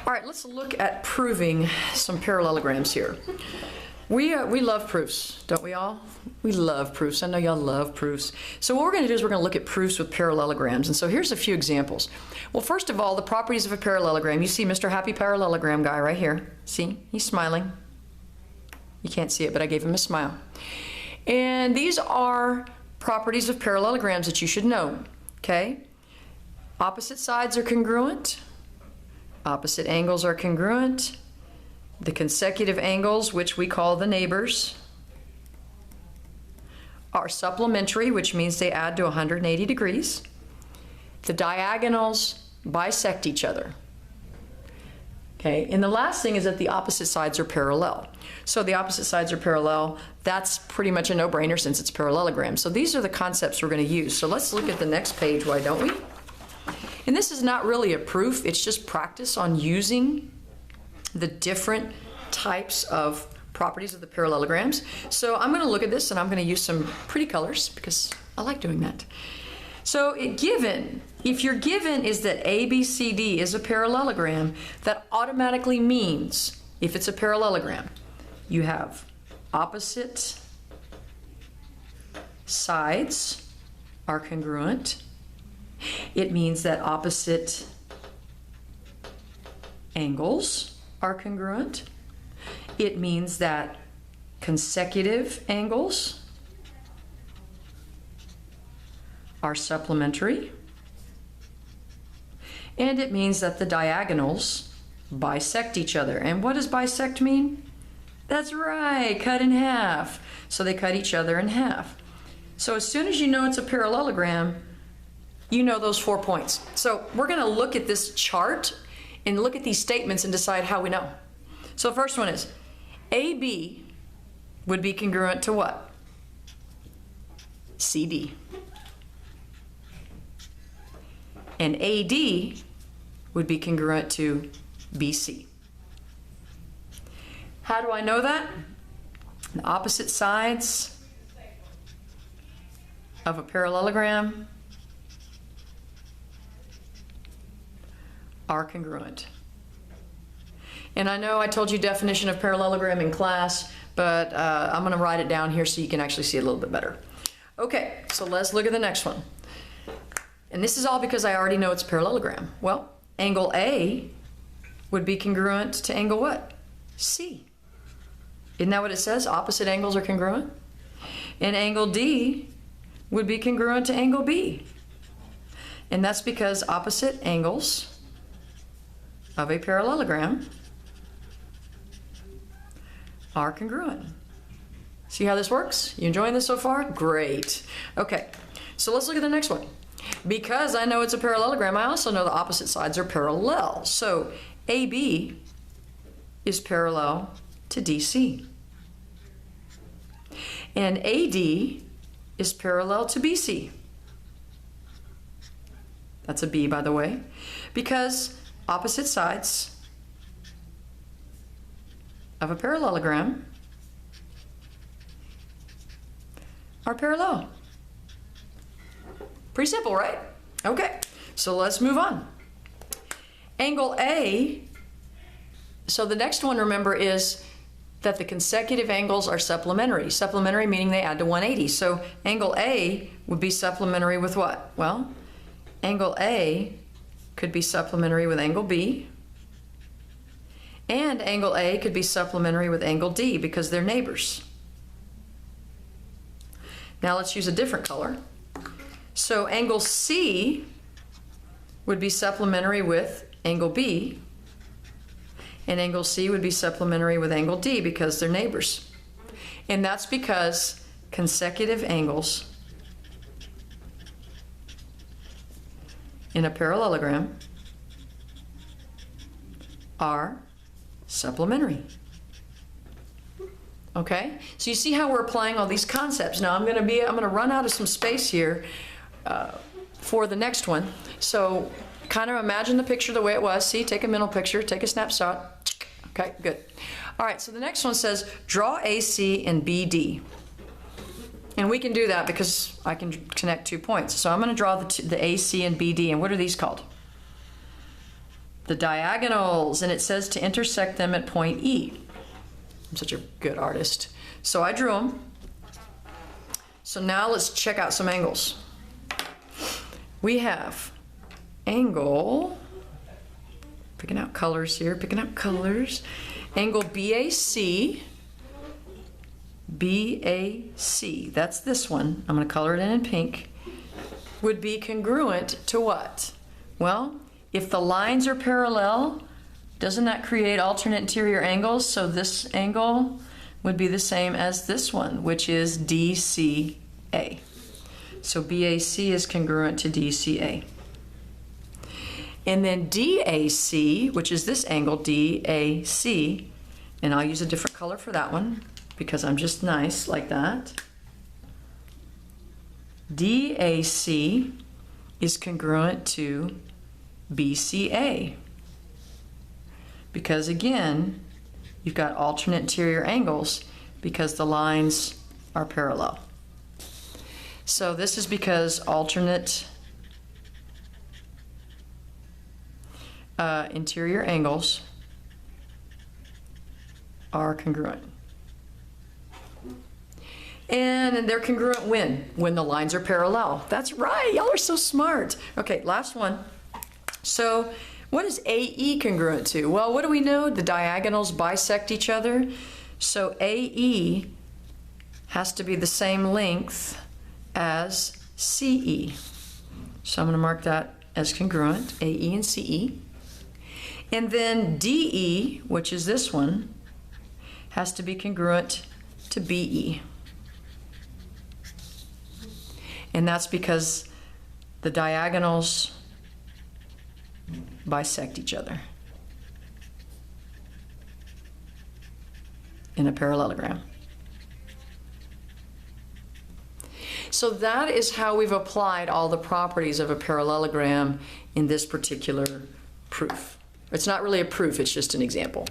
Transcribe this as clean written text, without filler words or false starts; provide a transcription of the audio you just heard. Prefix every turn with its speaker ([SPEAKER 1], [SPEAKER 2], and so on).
[SPEAKER 1] All right, let's look at proving some parallelograms here. We love proofs, don't we all? We love proofs. I know y'all love proofs. So what we're going to do is we're going to look at proofs with parallelograms. And so here's a few examples. Well, first of all, the properties of a parallelogram. You see Mr. Happy Parallelogram guy right here. See? He's smiling. You can't see it, but I gave him a smile. And these are properties of parallelograms that you should know. Okay? Opposite sides are congruent. Opposite angles are congruent. The consecutive angles, which we call the neighbors, are supplementary, which means they add to 180 degrees. The diagonals bisect each other. Okay, and the last thing is that the opposite sides are parallel. So the opposite sides are parallel. That's pretty much a no-brainer since it's parallelogram. So these are the concepts we're going to use. So let's look at the next page, why don't we? And this is not really a proof, it's just practice on using the different types of properties of the parallelograms. So I'm going to look at this and I'm going to use some pretty colors because I like doing that. So if your given is that ABCD is a parallelogram, that automatically means if it's a parallelogram, you have opposite sides are congruent. It means that opposite angles are congruent. It means that consecutive angles are supplementary. And it means that the diagonals bisect each other. And what does bisect mean? That's right, cut in half. So they cut each other in half. So as soon as you know it's a parallelogram, you know those 4 points. So we're going to look at this chart and look at these statements and decide how we know. So the first one is AB would be congruent to what? CD. And AD would be congruent to BC. How do I know that? The opposite sides of a parallelogram are congruent. And I know I told you definition of parallelogram in class, but I'm going to write it down here so you can actually see it a little bit better. Okay, so let's look at the next one. And this is all because I already know it's a parallelogram. Well, angle A would be congruent to angle what? C. Isn't that what it says? Opposite angles are congruent. And angle D would be congruent to angle B. And that's because opposite angles of a parallelogram are congruent. See how this works? You enjoying this so far? Great. Okay, so let's look at the next one. Because I know it's a parallelogram, I also know the opposite sides are parallel. So AB is parallel to DC. And AD is parallel to BC. That's a B, by the way. Because opposite sides of a parallelogram are parallel. Pretty simple, right? Okay, so let's move on. Angle A, so the next one, remember, is that the consecutive angles are supplementary. Supplementary meaning they add to 180. So angle A would be supplementary with what? Well, angle A could be supplementary with angle B, and angle A could be supplementary with angle D because they're neighbors. Now let's use a different color. So angle C would be supplementary with angle B, and angle C would be supplementary with angle D because they're neighbors. And that's because consecutive angles in a parallelogram are supplementary. Okay, so you see how we're applying all these concepts. Now I'm going to run out of some space here for the next one. So kind of imagine the picture the way it was. See, take a mental picture, take a snapshot. Okay, good. All right, so the next one says draw AC and BD. And we can do that because I can connect 2 points. So I'm going to draw the AC and BD. And what are these called? the diagonals, and it says to intersect them at point E. I'm such a good artist. So I drew them. So now let's check out some angles. We have angle, picking out colors here, picking out colors. Angle BAC, BAC, that's this one. I'm going to color it in pink. Would be congruent to what? Well, if the lines are parallel, doesn't that create alternate interior angles? So this angle would be the same as this one, which is DCA. So BAC is congruent to DCA. And then DAC, which is this angle, DAC, and I'll use a different color for that one because I'm just nice like that. DAC is congruent to BCA because again, you've got alternate interior angles because the lines are parallel. So this is because alternate interior angles are congruent. And they're congruent when the lines are parallel. That's right, y'all are so smart. Okay, last one. So what is AE congruent to? Well, what do we know? The diagonals bisect each other. So AE has to be the same length as CE. So I'm going to mark that as congruent, AE and CE. And then DE, which is this one, has to be congruent to BE. And that's because the diagonals bisect each other in a parallelogram. So that is how we've applied all the properties of a parallelogram in this particular proof. It's not really a proof, it's just an example.